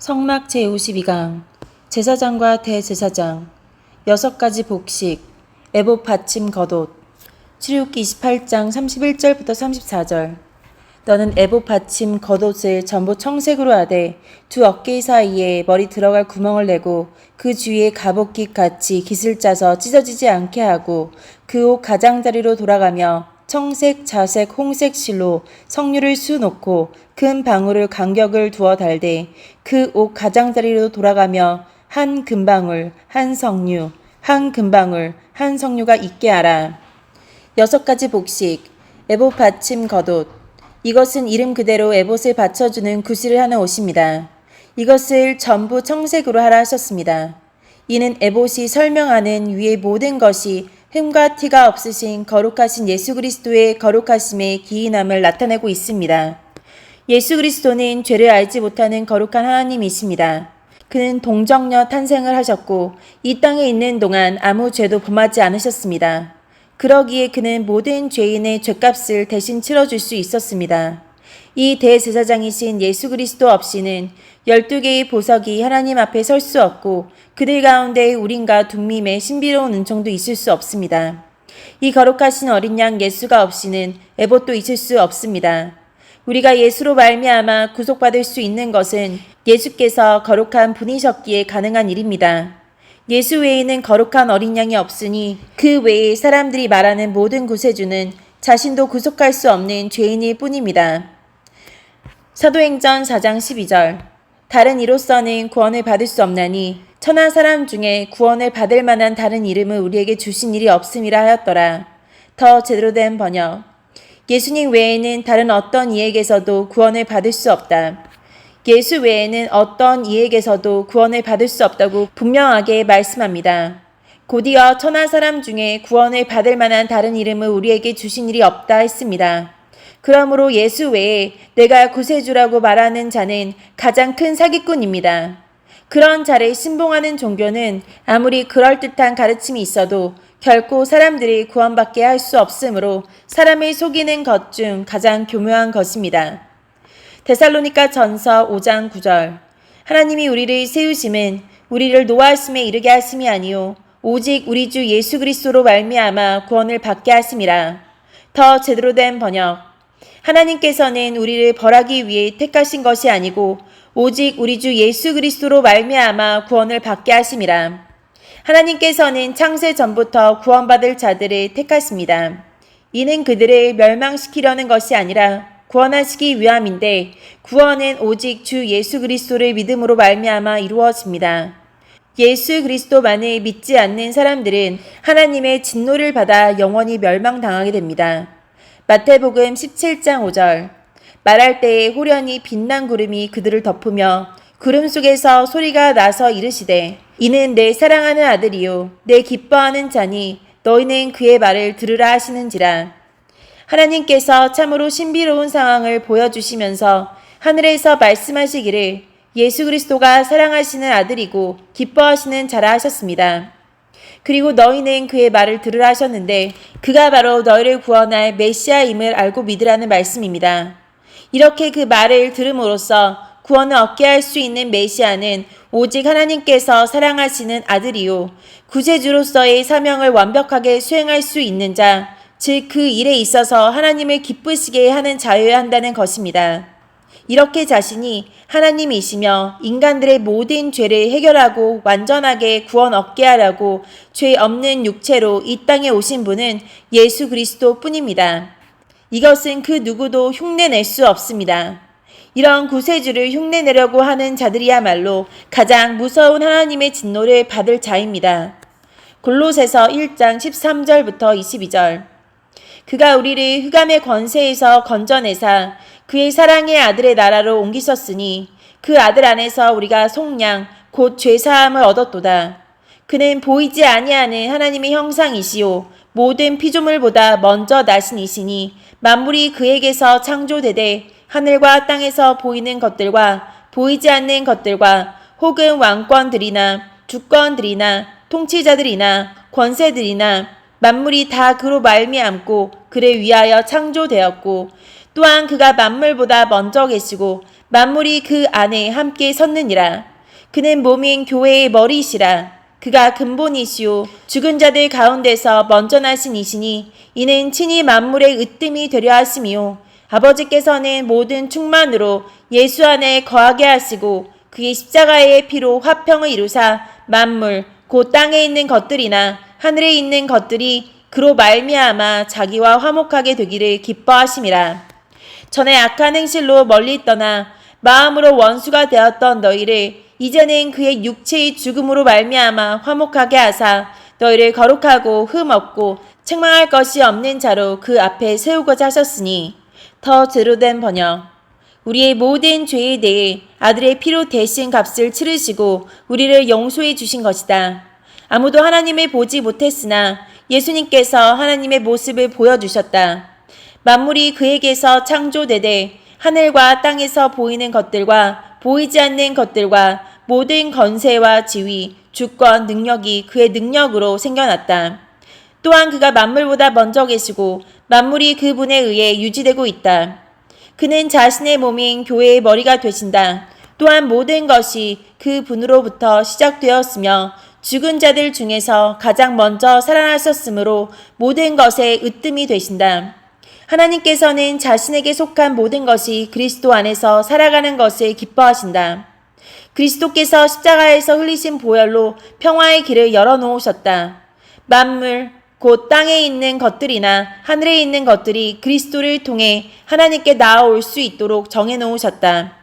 성막 제52강 제사장과 대제사장 6가지 복식 애복 받침 겉옷 출애굽기 28장 31절부터 34절 너는 애복 받침 겉옷을 전부 청색으로 하되 두 어깨 사이에 머리 들어갈 구멍을 내고 그 주위에 갑옷깃 같이 깃을 짜서 찢어지지 않게 하고 그 옷 가장자리로 돌아가며 청색, 자색, 홍색 실로 석류를 수놓고 큰 방울을 간격을 두어 달되 그 옷 가장자리로 돌아가며 한 금방울, 한 석류, 한 금방울, 한 석류가 있게 하라. 6가지 복식 에봇 받침 겉옷 이것은 이름 그대로 에봇을 받쳐주는 구실을 하는 옷입니다. 이것을 전부 청색으로 하라 하셨습니다. 이는 에봇이 설명하는 위의 모든 것이 흠과 티가 없으신 거룩하신 예수 그리스도의 거룩하심의 기인함을 나타내고 있습니다. 예수 그리스도는 죄를 알지 못하는 거룩한 하나님이십니다. 그는 동정녀 탄생을 하셨고 이 땅에 있는 동안 아무 죄도 범하지 않으셨습니다. 그러기에 그는 모든 죄인의 죄값을 대신 치러줄 수 있었습니다. 이 대제사장이신 예수 그리스도 없이는 12개의 보석이 하나님 앞에 설 수 없고 그들 가운데 우린과 둠밈의 신비로운 은총도 있을 수 없습니다. 이 거룩하신 어린 양 예수가 없이는 에봇도 있을 수 없습니다. 우리가 예수로 말미암아 구속받을 수 있는 것은 예수께서 거룩한 분이셨기에 가능한 일입니다. 예수 외에는 거룩한 어린 양이 없으니 그 외에 사람들이 말하는 모든 구세주는 자신도 구속할 수 없는 죄인일 뿐입니다. 사도행전 4장 12절 다른 이로서는 구원을 받을 수 없나니 천하 사람 중에 구원을 받을 만한 다른 이름을 우리에게 주신 일이 없음이라 하였더라. 더 제대로 된 번역 예수님 외에는 다른 어떤 이에게서도 구원을 받을 수 없다. 예수 외에는 어떤 이에게서도 구원을 받을 수 없다고 분명하게 말씀합니다. 곧이어 천하 사람 중에 구원을 받을 만한 다른 이름을 우리에게 주신 일이 없다 했습니다. 그러므로 예수 외에 내가 구세주라고 말하는 자는 가장 큰 사기꾼입니다. 그런 자를 신봉하는 종교는 아무리 그럴듯한 가르침이 있어도 결코 사람들이 구원받게 할 수 없으므로 사람을 속이는 것 중 가장 교묘한 것입니다. 데살로니가 전서 5장 9절 하나님이 우리를 세우심은 우리를 노하심에 이르게 하심이 아니요 오직 우리 주 예수 그리스도로 말미암아 구원을 받게 하심이라. 더 제대로 된 번역 하나님께서는 우리를 벌하기 위해 택하신 것이 아니고 오직 우리 주 예수 그리스도로 말미암아 구원을 받게 하심이라. 하나님께서는 창세 전부터 구원받을 자들을 택하십니다. 이는 그들을 멸망시키려는 것이 아니라 구원하시기 위함인데 구원은 오직 주 예수 그리스도를 믿음으로 말미암아 이루어집니다. 예수 그리스도만을 믿지 않는 사람들은 하나님의 진노를 받아 영원히 멸망당하게 됩니다. 마태복음 17장 5절 말할 때에 호련히 빛난 구름이 그들을 덮으며 구름 속에서 소리가 나서 이르시되 이는 내 사랑하는 아들이요 내 기뻐하는 자니 너희는 그의 말을 들으라 하시는지라. 하나님께서 참으로 신비로운 상황을 보여주시면서 하늘에서 말씀하시기를 예수 그리스도가 사랑하시는 아들이고 기뻐하시는 자라 하셨습니다. 그리고 너희는 그의 말을 들으라 하셨는데 그가 바로 너희를 구원할 메시아임을 알고 믿으라는 말씀입니다. 이렇게 그 말을 들음으로써 구원을 얻게 할 수 있는 메시아는 오직 하나님께서 사랑하시는 아들이요 구세주로서의 사명을 완벽하게 수행할 수 있는 자, 즉 그 일에 있어서 하나님을 기쁘시게 하는 자여야 한다는 것입니다. 이렇게 자신이 하나님이시며 인간들의 모든 죄를 해결하고 완전하게 구원 얻게 하라고 죄 없는 육체로 이 땅에 오신 분은 예수 그리스도 뿐입니다. 이것은 그 누구도 흉내낼 수 없습니다. 이런 구세주를 흉내내려고 하는 자들이야말로 가장 무서운 하나님의 진노를 받을 자입니다. 골로새서 1장 13절부터 22절 그가 우리를 흑암의 권세에서 건져내사 그의 사랑의 아들의 나라로 옮기셨으니 그 아들 안에서 우리가 속량 곧 죄사함을 얻었도다. 그는 보이지 아니하는 하나님의 형상이시요 모든 피조물보다 먼저 나신 이시니 만물이 그에게서 창조되되 하늘과 땅에서 보이는 것들과 보이지 않는 것들과 혹은 왕권들이나 주권들이나 통치자들이나 권세들이나 만물이 다 그로 말미암고 그를 위하여 창조되었고 또한 그가 만물보다 먼저 계시고 만물이 그 안에 함께 섰느니라. 그는 몸인 교회의 머리이시라. 그가 근본이시오 죽은 자들 가운데서 먼저 나신 이시니 이는 친히 만물의 으뜸이 되려 하심이요 아버지께서는 모든 충만으로 예수 안에 거하게 하시고 그의 십자가의 피로 화평을 이루사 만물 곧 땅에 있는 것들이나 하늘에 있는 것들이 그로 말미암아 자기와 화목하게 되기를 기뻐하심이라. 전에 악한 행실로 멀리 떠나 마음으로 원수가 되었던 너희를 이제는 그의 육체의 죽음으로 말미암아 화목하게 하사 너희를 거룩하고 흠 없고 책망할 것이 없는 자로 그 앞에 세우고자 하셨으니. 더 제대로 된 번역. 우리의 모든 죄에 대해 아들의 피로 대신 값을 치르시고 우리를 용서해 주신 것이다. 아무도 하나님을 보지 못했으나 예수님께서 하나님의 모습을 보여주셨다. 만물이 그에게서 창조되되 하늘과 땅에서 보이는 것들과 보이지 않는 것들과 모든 권세와 지위, 주권, 능력이 그의 능력으로 생겨났다. 또한 그가 만물보다 먼저 계시고 만물이 그분에 의해 유지되고 있다. 그는 자신의 몸인 교회의 머리가 되신다. 또한 모든 것이 그 분으로부터 시작되었으며 죽은 자들 중에서 가장 먼저 살아나셨으므로 모든 것의 으뜸이 되신다. 하나님께서는 자신에게 속한 모든 것이 그리스도 안에서 살아가는 것을 기뻐하신다. 그리스도께서 십자가에서 흘리신 보혈로 평화의 길을 열어놓으셨다. 만물, 곧 땅에 있는 것들이나 하늘에 있는 것들이 그리스도를 통해 하나님께 나아올 수 있도록 정해놓으셨다.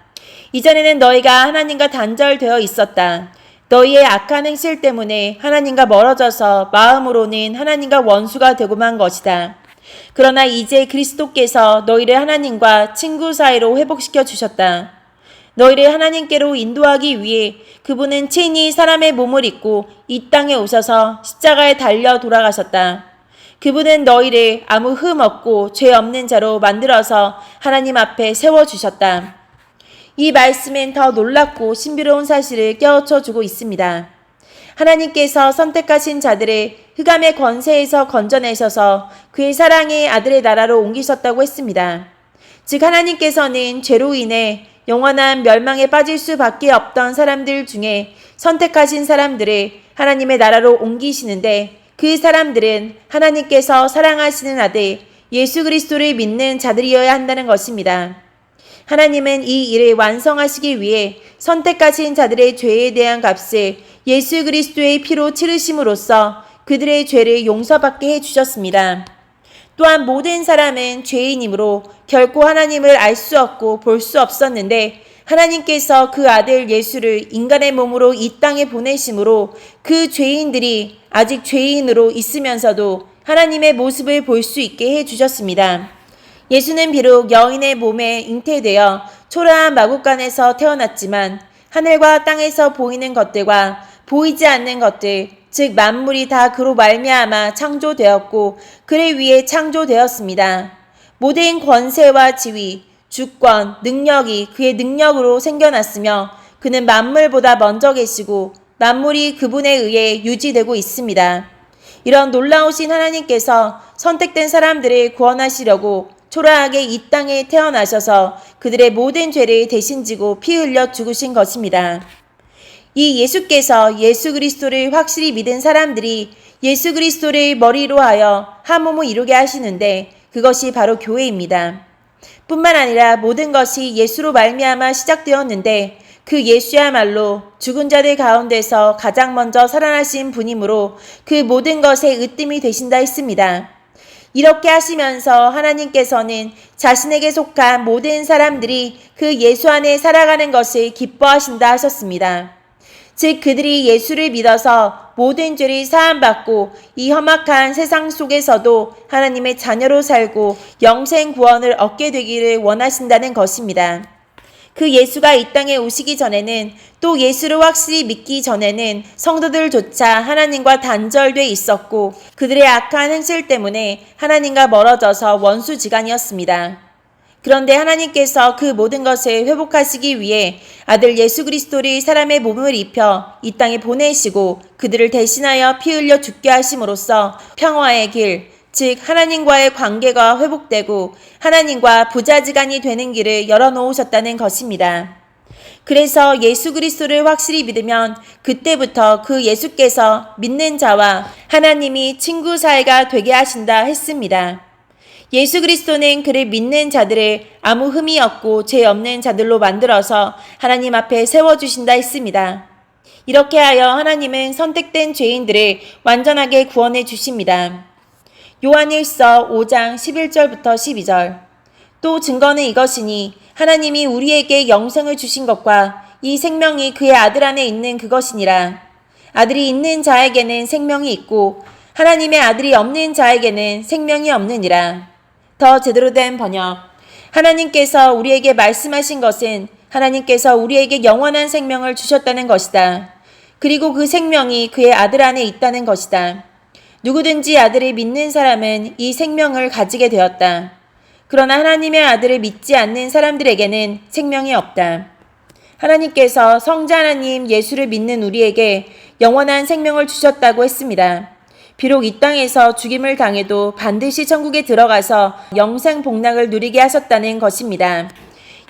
이전에는 너희가 하나님과 단절되어 있었다. 너희의 악한 행실 때문에 하나님과 멀어져서 마음으로는 하나님과 원수가 되고만 것이다. 그러나 이제 그리스도께서 너희를 하나님과 친구 사이로 회복시켜 주셨다. 너희를 하나님께로 인도하기 위해 그분은 친히 사람의 몸을 입고 이 땅에 오셔서 십자가에 달려 돌아가셨다. 그분은 너희를 아무 흠 없고 죄 없는 자로 만들어서 하나님 앞에 세워주셨다. 이 말씀은 더 놀랍고 신비로운 사실을 깨우쳐 주고 있습니다. 하나님께서 선택하신 자들을 흑암의 권세에서 건져내셔서 그의 사랑의 아들의 나라로 옮기셨다고 했습니다. 즉 하나님께서는 죄로 인해 영원한 멸망에 빠질 수밖에 없던 사람들 중에 선택하신 사람들을 하나님의 나라로 옮기시는데 그 사람들은 하나님께서 사랑하시는 아들 예수 그리스도를 믿는 자들이어야 한다는 것입니다. 하나님은 이 일을 완성하시기 위해 선택하신 자들의 죄에 대한 값을 예수 그리스도의 피로 치르심으로써 그들의 죄를 용서받게 해주셨습니다. 또한 모든 사람은 죄인이므로 결코 하나님을 알 수 없고 볼 수 없었는데 하나님께서 그 아들 예수를 인간의 몸으로 이 땅에 보내심으로 그 죄인들이 아직 죄인으로 있으면서도 하나님의 모습을 볼 수 있게 해주셨습니다. 예수는 비록 여인의 몸에 잉태되어 초라한 마구간에서 태어났지만 하늘과 땅에서 보이는 것들과 보이지 않는 것들, 즉 만물이 다 그로 말미암아 창조되었고 그를 위해 창조되었습니다. 모든 권세와 지위, 주권, 능력이 그의 능력으로 생겨났으며 그는 만물보다 먼저 계시고 만물이 그분에 의해 유지되고 있습니다. 이런 놀라우신 하나님께서 선택된 사람들을 구원하시려고 초라하게 이 땅에 태어나셔서 그들의 모든 죄를 대신 지고 피 흘려 죽으신 것입니다. 이 예수께서 예수 그리스도를 확실히 믿은 사람들이 예수 그리스도를 머리로 하여 한 몸을 이루게 하시는데 그것이 바로 교회입니다. 뿐만 아니라 모든 것이 예수로 말미암아 시작되었는데 그 예수야말로 죽은 자들 가운데서 가장 먼저 살아나신 분이므로 그 모든 것의 으뜸이 되신다 했습니다. 이렇게 하시면서 하나님께서는 자신에게 속한 모든 사람들이 그 예수 안에 살아가는 것을 기뻐하신다 하셨습니다. 즉 그들이 예수를 믿어서 모든 죄를 사함받고 이 험악한 세상 속에서도 하나님의 자녀로 살고 영생 구원을 얻게 되기를 원하신다는 것입니다. 그 예수가 이 땅에 오시기 전에는 또 예수를 확실히 믿기 전에는 성도들조차 하나님과 단절돼 있었고 그들의 악한 행실 때문에 하나님과 멀어져서 원수지간이었습니다. 그런데 하나님께서 그 모든 것을 회복하시기 위해 아들 예수 그리스도를 사람의 몸을 입혀 이 땅에 보내시고 그들을 대신하여 피 흘려 죽게 하심으로써 평화의 길, 즉 하나님과의 관계가 회복되고 하나님과 부자지간이 되는 길을 열어놓으셨다는 것입니다. 그래서 예수 그리스도를 확실히 믿으면 그때부터 그 예수께서 믿는 자와 하나님이 친구 사이가 되게 하신다 했습니다. 예수 그리스도는 그를 믿는 자들을 아무 흠이 없고 죄 없는 자들로 만들어서 하나님 앞에 세워주신다 했습니다. 이렇게 하여 하나님은 선택된 죄인들을 완전하게 구원해 주십니다. 요한일서 5장 11절부터 12절. 또 증거는 이것이니 하나님이 우리에게 영생을 주신 것과 이 생명이 그의 아들 안에 있는 그것이니라. 아들이 있는 자에게는 생명이 있고 하나님의 아들이 없는 자에게는 생명이 없느니라. 더 제대로 된 번역. 하나님께서 우리에게 말씀하신 것은 하나님께서 우리에게 영원한 생명을 주셨다는 것이다. 그리고 그 생명이 그의 아들 안에 있다는 것이다. 누구든지 아들을 믿는 사람은 이 생명을 가지게 되었다. 그러나 하나님의 아들을 믿지 않는 사람들에게는 생명이 없다. 하나님께서 성자 하나님 예수를 믿는 우리에게 영원한 생명을 주셨다고 했습니다. 비록 이 땅에서 죽임을 당해도 반드시 천국에 들어가서 영생 복락을 누리게 하셨다는 것입니다.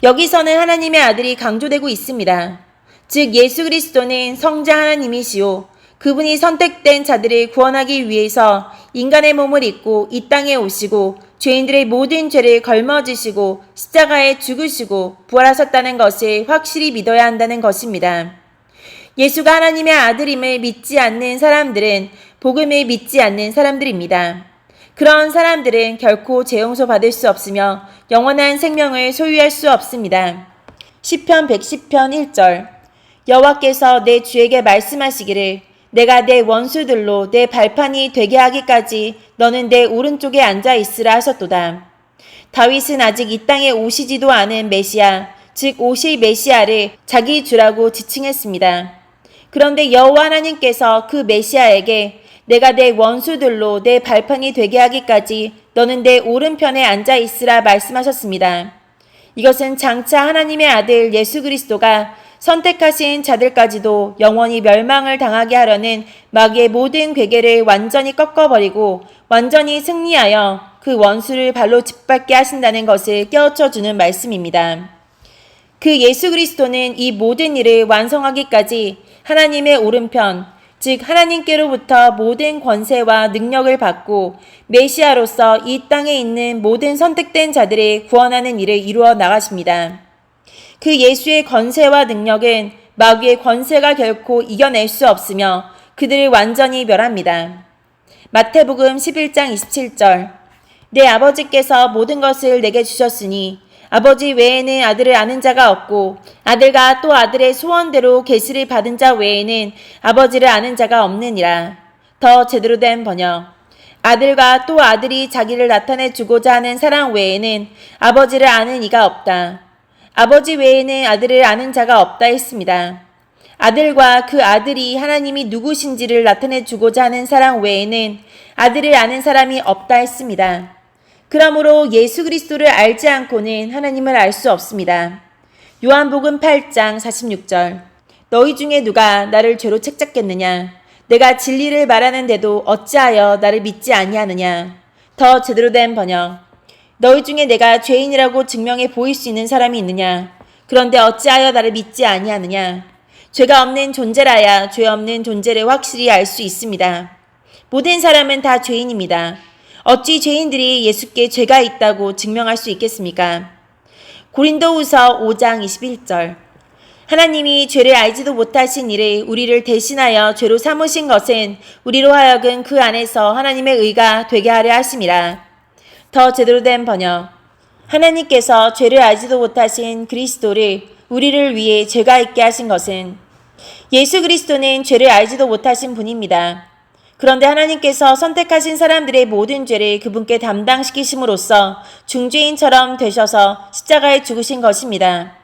여기서는 하나님의 아들이 강조되고 있습니다. 즉 예수 그리스도는 성자 하나님이시오. 그분이 선택된 자들을 구원하기 위해서 인간의 몸을 입고 이 땅에 오시고 죄인들의 모든 죄를 걸머지시고 십자가에 죽으시고 부활하셨다는 것을 확실히 믿어야 한다는 것입니다. 예수가 하나님의 아들임을 믿지 않는 사람들은 복음을 믿지 않는 사람들입니다. 그런 사람들은 결코 죄 용서 받을 수 없으며 영원한 생명을 소유할 수 없습니다. 시편 110편 1절. 여호와께서 내 주에게 말씀하시기를 내가 내 원수들로 내 발판이 되게 하기까지 너는 내 오른쪽에 앉아 있으라 하셨도다. 다윗은 아직 이 땅에 오시지도 않은 메시아, 즉 오실 메시아를 자기 주라고 지칭했습니다. 그런데 여호와 하나님께서 그 메시아에게 내가 내 원수들로 내 발판이 되게 하기까지 너는 내 오른편에 앉아 있으라 말씀하셨습니다. 이것은 장차 하나님의 아들 예수 그리스도가 선택하신 자들까지도 영원히 멸망을 당하게 하려는 마귀의 모든 괴계를 완전히 꺾어버리고 완전히 승리하여 그 원수를 발로 짓밟게 하신다는 것을 깨우쳐주는 말씀입니다. 그 예수 그리스도는 이 모든 일을 완성하기까지 하나님의 오른편, 즉 하나님께로부터 모든 권세와 능력을 받고 메시아로서 이 땅에 있는 모든 선택된 자들을 구원하는 일을 이루어 나가십니다. 그 예수의 권세와 능력은 마귀의 권세가 결코 이겨낼 수 없으며 그들을 완전히 멸합니다. 마태복음 11장 27절. 내 아버지께서 모든 것을 내게 주셨으니 아버지 외에는 아들을 아는 자가 없고 아들과 또 아들의 소원대로 계시를 받은 자 외에는 아버지를 아는 자가 없느니라. 더 제대로 된 번역. 아들과 또 아들이 자기를 나타내 주고자 하는 사랑 외에는 아버지를 아는 이가 없다. 아버지 외에는 아들을 아는 자가 없다 했습니다. 아들과 그 아들이 하나님이 누구신지를 나타내 주고자 하는 사랑 외에는 아들을 아는 사람이 없다 했습니다. 그러므로 예수 그리스도를 알지 않고는 하나님을 알 수 없습니다. 요한복음 8장 46절. 너희 중에 누가 나를 죄로 책잡겠느냐? 내가 진리를 말하는데도 어찌하여 나를 믿지 아니하느냐? 더 제대로 된 번역. 너희 중에 내가 죄인이라고 증명해 보일 수 있는 사람이 있느냐? 그런데 어찌하여 나를 믿지 아니하느냐? 죄가 없는 존재라야 죄 없는 존재를 확실히 알 수 있습니다. 모든 사람은 다 죄인입니다. 어찌 죄인들이 예수께 죄가 있다고 증명할 수 있겠습니까? 고린도후서 5장 21절. 하나님이 죄를 알지도 못하신 이를 우리를 대신하여 죄로 삼으신 것은 우리로 하여금 그 안에서 하나님의 의가 되게 하려 하심이라. 더 제대로 된 번역. 하나님께서 죄를 알지도 못하신 그리스도를 우리를 위해 죄가 있게 하신 것은 예수 그리스도는 죄를 알지도 못하신 분입니다. 그런데 하나님께서 선택하신 사람들의 모든 죄를 그분께 담당시키심으로써 중죄인처럼 되셔서 십자가에 죽으신 것입니다.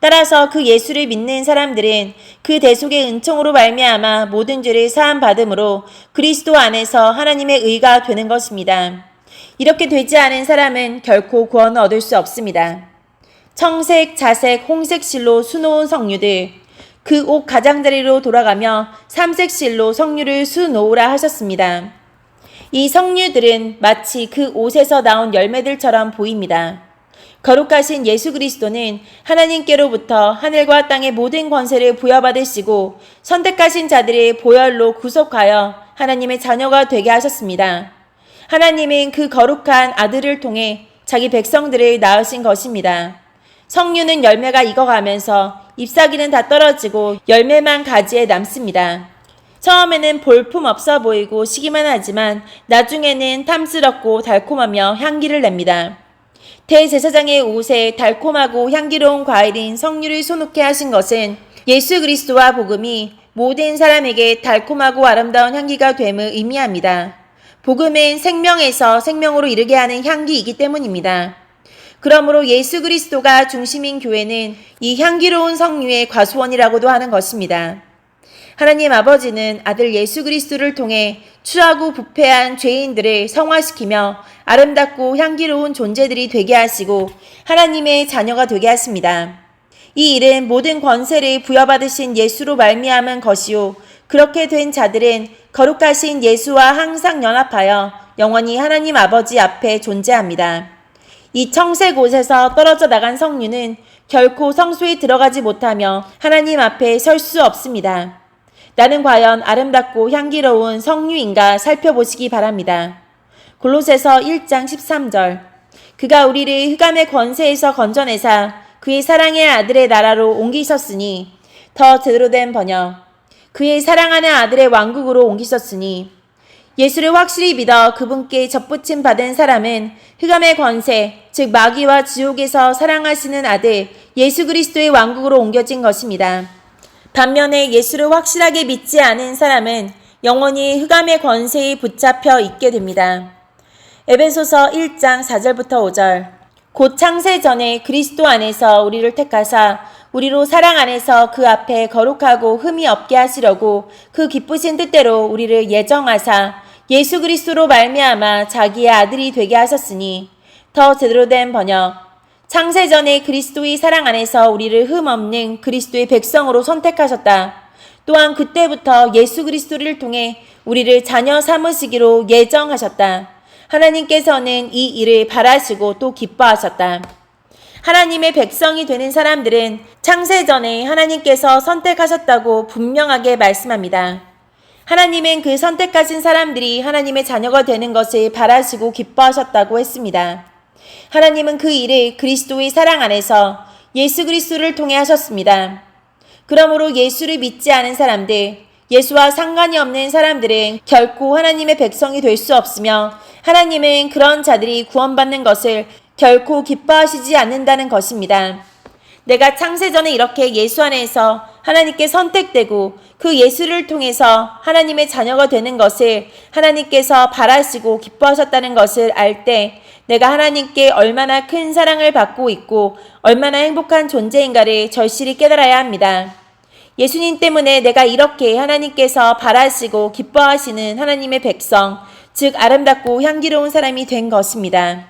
따라서 그 예수를 믿는 사람들은 그 대속의 은총으로 말미암아 모든 죄를 사함 받음으로 그리스도 안에서 하나님의 의가 되는 것입니다. 이렇게 되지 않은 사람은 결코 구원을 얻을 수 없습니다. 청색, 자색, 홍색 실로 수놓은 성류들, 그 옷 가장자리로 돌아가며 삼색 실로 성류를 수놓으라 하셨습니다. 이 석류들은 마치 그 옷에서 나온 열매들처럼 보입니다. 거룩하신 예수 그리스도는 하나님께로부터 하늘과 땅의 모든 권세를 부여받으시고 선택하신 자들의 보혈로 구속하여 하나님의 자녀가 되게 하셨습니다. 하나님은 그 거룩한 아들을 통해 자기 백성들을 낳으신 것입니다. 석류는 열매가 익어가면서 잎사귀는 다 떨어지고 열매만 가지에 남습니다. 처음에는 볼품 없어 보이고 시기만 하지만 나중에는 탐스럽고 달콤하며 향기를 냅니다. 대제사장의 옷에 달콤하고 향기로운 과일인 석류를 소놓게 하신 것은 예수 그리스도와 복음이 모든 사람에게 달콤하고 아름다운 향기가 됨을 의미합니다. 복음은 생명에서 생명으로 이르게 하는 향기이기 때문입니다. 그러므로 예수 그리스도가 중심인 교회는 이 향기로운 석류의 과수원이라고도 하는 것입니다. 하나님 아버지는 아들 예수 그리스도를 통해 추하고 부패한 죄인들을 성화시키며 아름답고 향기로운 존재들이 되게 하시고 하나님의 자녀가 되게 하십니다. 이 일은 모든 권세를 부여받으신 예수로 말미암은 것이요 그렇게 된 자들은 거룩하신 예수와 항상 연합하여 영원히 하나님 아버지 앞에 존재합니다. 이 청색 옷에서 떨어져 나간 석류는 결코 성소에 들어가지 못하며 하나님 앞에 설 수 없습니다. 나는 과연 아름답고 향기로운 석류인가 살펴보시기 바랍니다. 골로새서 1장 13절 그가 우리를 흑암의 권세에서 건져내사 그의 사랑의 아들의 나라로 옮기셨으니 더 제대로 된 번역 그의 사랑하는 아들의 왕국으로 옮기셨으니 예수를 확실히 믿어 그분께 접붙임 받은 사람은 흑암의 권세 즉 마귀와 지옥에서 사랑하시는 아들 예수 그리스도의 왕국으로 옮겨진 것입니다. 반면에 예수를 확실하게 믿지 않은 사람은 영원히 흑암의 권세에 붙잡혀 있게 됩니다. 에베소서 1장 4절부터 5절 곧 창세 전에 그리스도 안에서 우리를 택하사 우리로 사랑 안에서 그 앞에 거룩하고 흠이 없게 하시려고 그 기쁘신 뜻대로 우리를 예정하사 예수 그리스도로 말미암아 자기의 아들이 되게 하셨으니 더 제대로 된 번역 창세 전에 그리스도의 사랑 안에서 우리를 흠 없는 그리스도의 백성으로 선택하셨다. 또한 그때부터 예수 그리스도를 통해 우리를 자녀 삼으시기로 예정하셨다. 하나님께서는 이 일을 바라시고 또 기뻐하셨다. 하나님의 백성이 되는 사람들은 창세 전에 하나님께서 선택하셨다고 분명하게 말씀합니다. 하나님은 그 선택하신 사람들이 하나님의 자녀가 되는 것을 바라시고 기뻐하셨다고 했습니다. 하나님은 그 일을 그리스도의 사랑 안에서 예수 그리스도를 통해 하셨습니다. 그러므로 예수를 믿지 않은 사람들, 예수와 상관이 없는 사람들은 결코 하나님의 백성이 될 수 없으며 하나님은 그런 자들이 구원받는 것을 결코 기뻐하시지 않는다는 것입니다. 내가 창세전에 이렇게 예수 안에서 하나님께 선택되고 그 예수를 통해서 하나님의 자녀가 되는 것을 하나님께서 바라시고 기뻐하셨다는 것을 알 때 내가 하나님께 얼마나 큰 사랑을 받고 있고 얼마나 행복한 존재인가를 절실히 깨달아야 합니다. 예수님 때문에 내가 이렇게 하나님께서 바라시고 기뻐하시는 하나님의 백성, 즉 아름답고 향기로운 사람이 된 것입니다.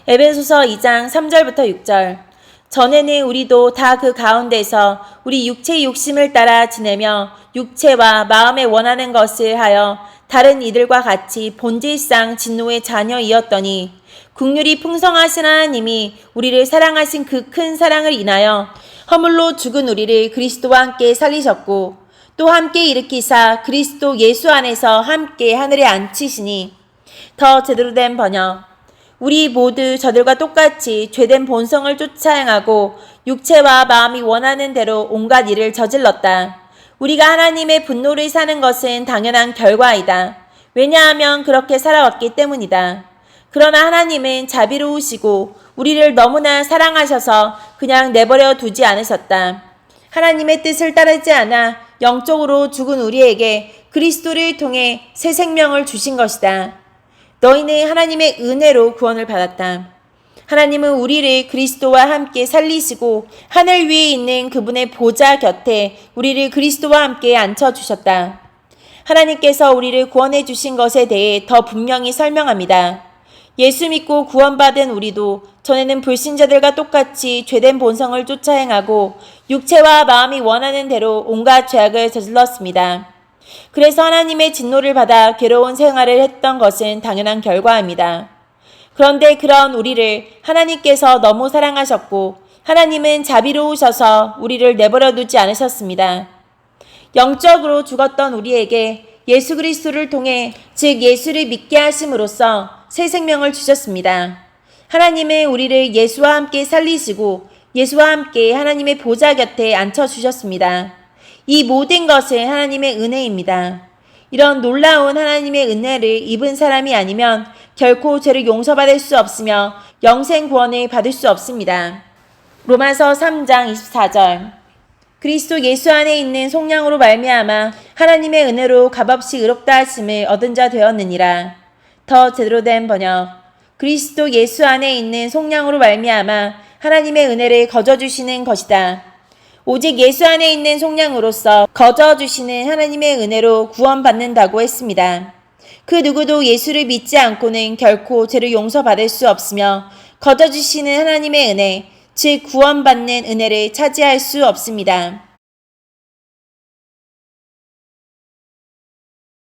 에베소서 2장 3절부터 6절 전에는 우리도 다 그 가운데서 우리 육체의 욕심을 따라 지내며 육체와 마음에 원하는 것을 하여 다른 이들과 같이 본질상 진노의 자녀이었더니 긍휼이 풍성하신 하나님이 우리를 사랑하신 그 큰 사랑을 인하여 허물로 죽은 우리를 그리스도와 함께 살리셨고 또 함께 일으키사 그리스도 예수 안에서 함께 하늘에 앉히시니 더 제대로 된 번역 우리 모두 저들과 똑같이 죄된 본성을 쫓아 행하고 육체와 마음이 원하는 대로 온갖 일을 저질렀다. 우리가 하나님의 분노를 사는 것은 당연한 결과이다. 왜냐하면 그렇게 살아왔기 때문이다. 그러나 하나님은 자비로우시고 우리를 너무나 사랑하셔서 그냥 내버려 두지 않으셨다. 하나님의 뜻을 따르지 않아 영적으로 죽은 우리에게 그리스도를 통해 새 생명을 주신 것이다. 너희는 하나님의 은혜로 구원을 받았다. 하나님은 우리를 그리스도와 함께 살리시고 하늘 위에 있는 그분의 보좌 곁에 우리를 그리스도와 함께 앉혀주셨다. 하나님께서 우리를 구원해 주신 것에 대해 더 분명히 설명합니다. 예수 믿고 구원받은 우리도 전에는 불신자들과 똑같이 죄된 본성을 쫓아 행하고 육체와 마음이 원하는 대로 온갖 죄악을 저질렀습니다. 그래서 하나님의 진노를 받아 괴로운 생활을 했던 것은 당연한 결과입니다. 그런데 그런 우리를 하나님께서 너무 사랑하셨고 하나님은 자비로우셔서 우리를 내버려 두지 않으셨습니다. 영적으로 죽었던 우리에게 예수 그리스도를 통해 즉 예수를 믿게 하심으로써 새 생명을 주셨습니다. 하나님은 우리를 예수와 함께 살리시고 예수와 함께 하나님의 보좌 곁에 앉혀주셨습니다. 이 모든 것은 하나님의 은혜입니다. 이런 놀라운 하나님의 은혜를 입은 사람이 아니면 결코 죄를 용서받을 수 없으며 영생 구원을 받을 수 없습니다. 로마서 3장 24절 그리스도 예수 안에 있는 속량으로 말미암아 하나님의 은혜로 값없이 의롭다 하심을 얻은 자 되었느니라. 더 제대로 된 번역 그리스도 예수 안에 있는 속량으로 말미암아 하나님의 은혜를 거저주시는 것이다. 오직 예수 안에 있는 속량으로서 거저주시는 하나님의 은혜로 구원받는다고 했습니다. 그 누구도 예수를 믿지 않고는 결코 죄를 용서받을 수 없으며 거저주시는 하나님의 은혜, 즉 구원받는 은혜를 차지할 수 없습니다.